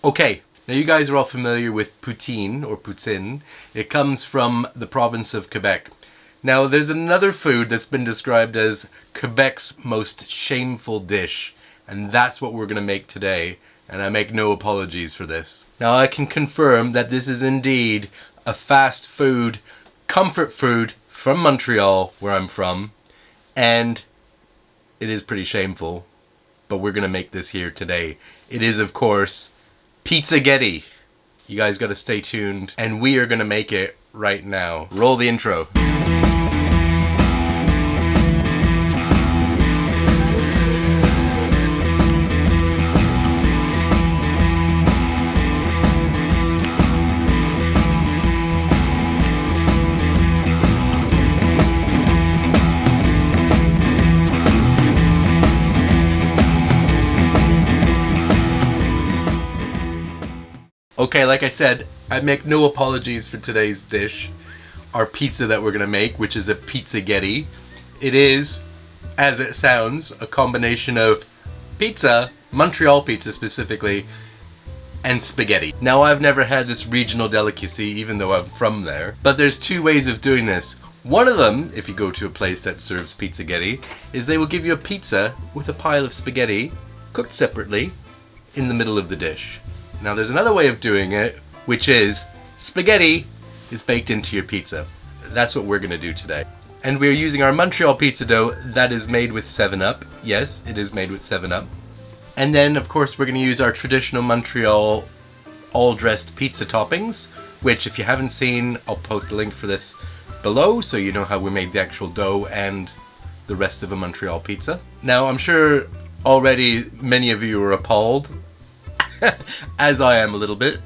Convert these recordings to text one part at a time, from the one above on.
Okay, now you guys are all familiar with poutine or poutine. It comes from the province of Quebec. Now there's another food that's been described as Quebec's most shameful dish, and that's what we're going to make today, and I make no apologies for this. Now I can confirm that this is indeed a fast food, comfort food from Montreal, where I'm from, and it is pretty shameful, but we're going to make this here today. It is, of course, Pizzaghetti. You guys gotta stay tuned, and we are gonna make it right now. Roll the intro. Okay, like I said, I make no apologies for today's dish, our pizza that we're gonna make, which is a Pizzaghetti. It is, as it sounds, a combination of pizza, Montreal pizza specifically, and spaghetti. Now I've never had this regional delicacy, even though I'm from there, but there's two ways of doing this. One of them, if you go to a place that serves Pizzaghetti, is they will give you a pizza with a pile of spaghetti, cooked separately, in the middle of the dish. Now there's another way of doing it, which is spaghetti is baked into your pizza. That's what we're gonna do today. And we're using our Montreal pizza dough that is made with 7-Up. Yes, it is made with 7-Up. And then of course we're gonna use our traditional Montreal all-dressed pizza toppings, which if you haven't seen, I'll post a link for this below so you know how we made the actual dough and the rest of a Montreal pizza. Now I'm sure already many of you are appalled, as I am a little bit,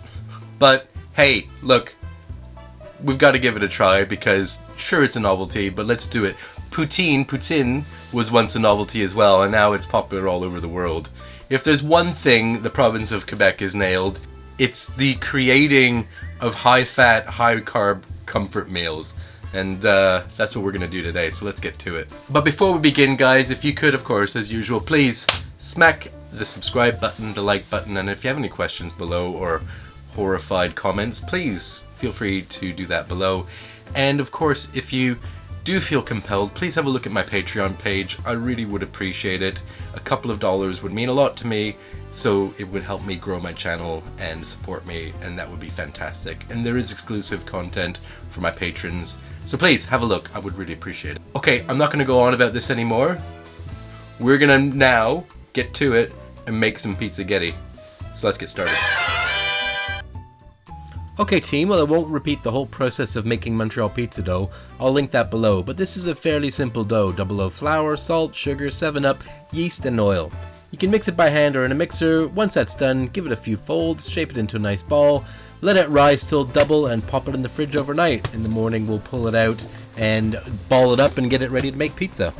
but hey, look, we've got to give it a try because sure it's a novelty, but let's do it. Poutine was once a novelty as well, and now it's popular all over the world. If there's one thing the province of Quebec has nailed, it's the creating of high-fat, high-carb comfort meals. And that's what we're gonna do today, so let's get to it. But before we begin, guys, if you could, of course, as usual, please smack the subscribe button, the like button, and if you have any questions below or horrified comments, please feel free to do that below. And of course, if you do feel compelled, please have a look at my Patreon page. I really would appreciate it. A couple of dollars would mean a lot to me, so it would help me grow my channel and support me, and that would be fantastic. And there is exclusive content for my patrons, so please have a look. I would really appreciate it. Okay, I'm not going to go on about this anymore. We're gonna now get to it and make some Pizzaghetti. So let's get started. Okay team, well I won't repeat the whole process of making Montreal pizza dough. I'll link that below, but this is a fairly simple dough. 00 flour, salt, sugar, 7-Up, yeast and oil. You can mix it by hand or in a mixer. Once that's done, give it a few folds, shape it into a nice ball, let it rise till double and pop it in the fridge overnight. In the morning we'll pull it out and ball it up and get it ready to make pizza.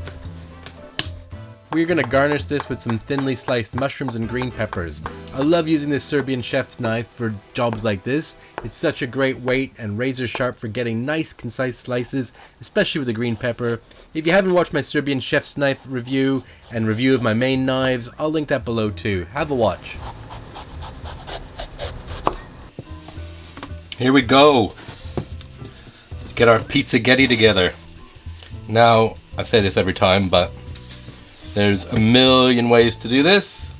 We're going to garnish this with some thinly sliced mushrooms and green peppers. I love using this Serbian chef's knife for jobs like this. It's such a great weight and razor sharp for getting nice concise slices, especially with the green pepper. If you haven't watched my Serbian chef's knife review and review of my main knives, I'll link that below too. Have a watch. Here we go. Let's get our Pizzaghetti together. Now, I say this every time, but there's a million ways to do this.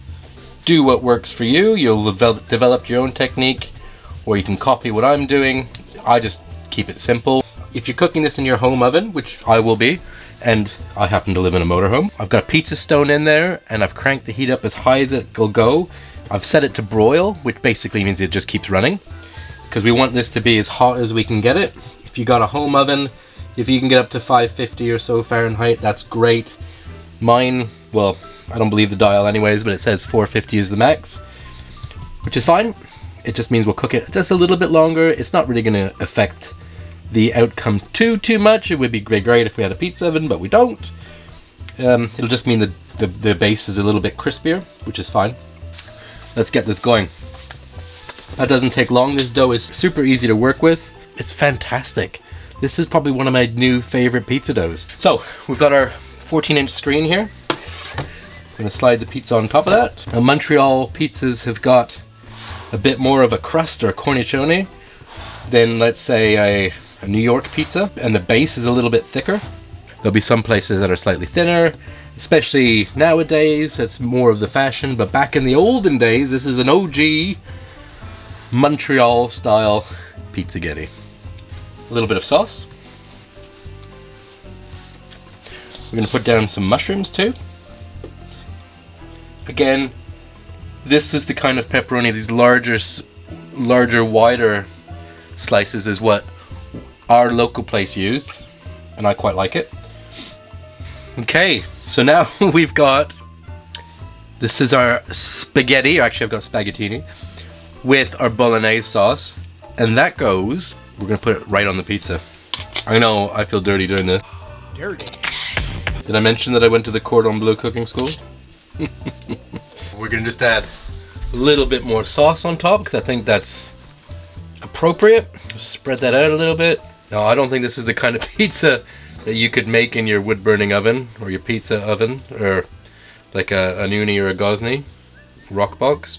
Do what works for you. You'll develop your own technique, or you can copy what I'm doing. I just keep it simple. If you're cooking this in your home oven, which I will be, and I happen to live in a motorhome, I've got a pizza stone in there, and I've cranked the heat up as high as it will go. I've set it to broil, which basically means it just keeps running, because we want this to be as hot as we can get it. If you got a home oven, if you can get up to 550 or so Fahrenheit, that's great. Mine, well, I don't believe the dial anyways, but it says 450 is the max, which is fine. It just means we'll cook it just a little bit longer. It's not really going to affect the outcome too much. It would be great if we had a pizza oven, but we don't. It'll just mean the base is a little bit crispier, which is fine. Let's get this going. That doesn't take long. This dough is super easy to work with. It's fantastic. This is probably one of my new favorite pizza doughs. So we've got our 14-inch screen here. I'm gonna slide the pizza on top of that. Now Montreal pizzas have got a bit more of a crust or a cornicione than, let's say, a New York pizza, and the base is a little bit thicker. There'll be some places that are slightly thinner, especially nowadays. It's more of the fashion, but back in the olden days, this is an OG Montreal style Pizzaghetti. A little bit of sauce. We're going to put down some mushrooms too. Again, this is the kind of pepperoni, these larger, wider slices is what our local place used, and I quite like it. Okay, so now we've got, this is our spaghetti, or actually I've got spaghettini, with our bolognese sauce, and that goes, we're gonna put it right on the pizza. I know, I feel dirty doing this. Dirty. Did I mention that I went to the Cordon Bleu cooking school? We're gonna just add a little bit more sauce on top, because I think that's appropriate. Spread that out a little bit. No, I don't think this is the kind of pizza that you could make in your wood-burning oven, or your pizza oven, or like an uni or a Gosni rock box.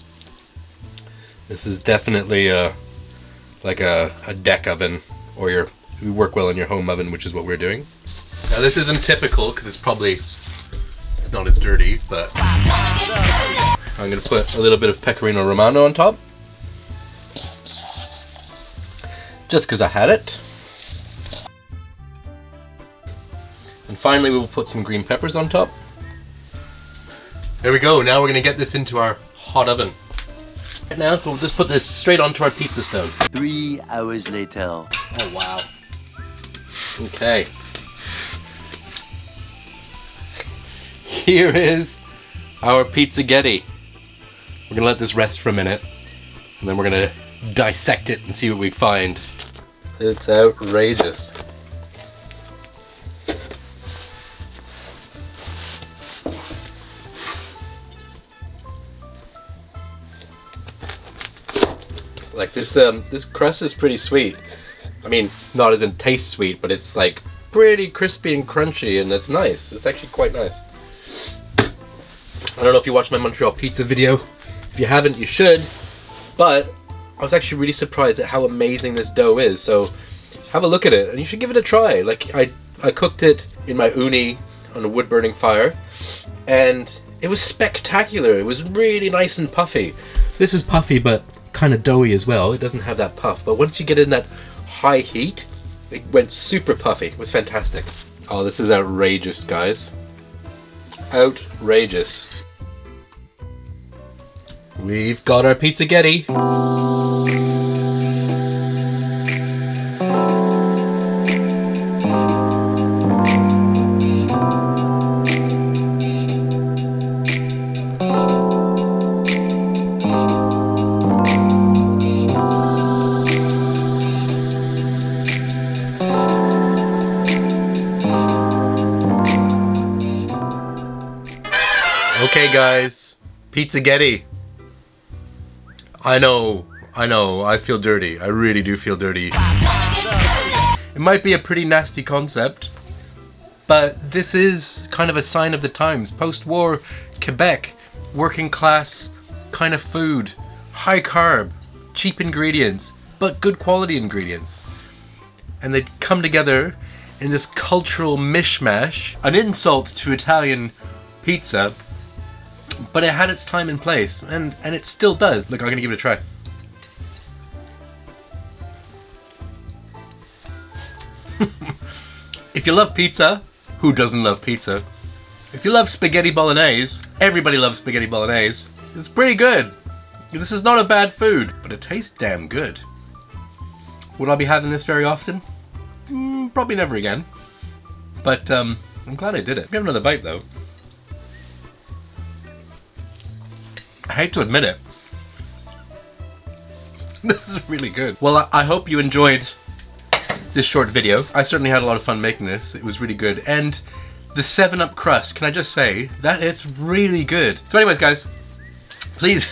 This is definitely like a deck oven, or you work well in your home oven, which is what we're doing. Now this isn't typical because it's not as dirty, but I'm gonna put a little bit of pecorino romano on top, just because I had it. And finally we will put some green peppers on top. There we go, now we're going to get this into our hot oven. Right now, so we'll just put this straight onto our pizza stone. 3 hours later. Oh wow. Okay. Here is our Pizzaghetti. We're going to let this rest for a minute, and then we're going to dissect it and see what we find. It's outrageous. Like this crust is pretty sweet. I mean, not as in taste sweet, but it's like pretty crispy and crunchy, and it's nice. It's actually quite nice. I don't know if you watched my Montreal pizza video. If you haven't, you should. But I was actually really surprised at how amazing this dough is. So have a look at it, and you should give it a try. Like I cooked it in my uni on a wood burning fire, and it was spectacular. It was really nice and puffy. This is puffy, but kind of doughy as well. It doesn't have that puff, but once you get in that high heat, it went super puffy. It was fantastic. Oh, this is outrageous, guys. Outrageous. We've got our Pizzaghetti. Okay guys, Pizzaghetti. I know, I feel dirty. I really do feel dirty. It might be a pretty nasty concept, but this is kind of a sign of the times. Post-war Quebec, working class kind of food. High carb, cheap ingredients, but good quality ingredients. And they come together in this cultural mishmash. An insult to Italian pizza, but it had its time and place, and it still does. Look, I'm gonna give it a try. If you love pizza, who doesn't love pizza? If you love spaghetti bolognese, everybody loves spaghetti bolognese. It's pretty good. This is not a bad food, but it tastes damn good. Would I be having this very often? Probably never again. But I'm glad I did it. We have another bite though. I hate to admit it. This is really good. Well, I hope you enjoyed this short video. I certainly had a lot of fun making this. It was really good. And the 7-Up crust, can I just say that it's really good. So anyways, guys, please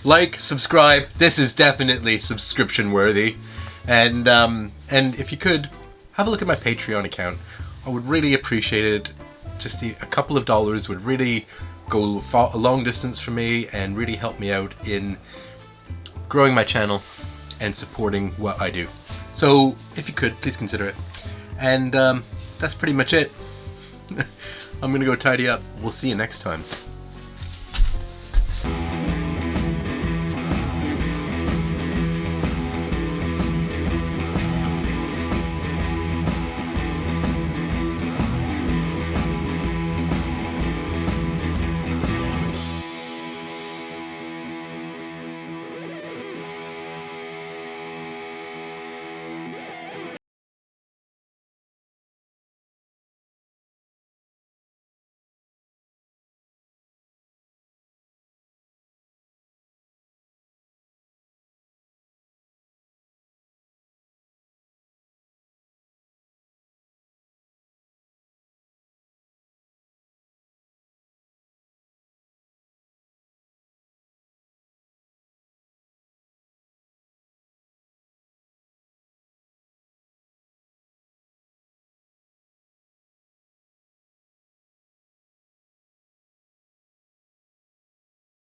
like, subscribe. This is definitely subscription worthy. And if you could, have a look at my Patreon account. I would really appreciate it. Just a couple of dollars would really go a long distance for me and really help me out in growing my channel and supporting what I do. So if you could, please consider it. And that's pretty much it. I'm gonna go tidy up. We'll see you next time.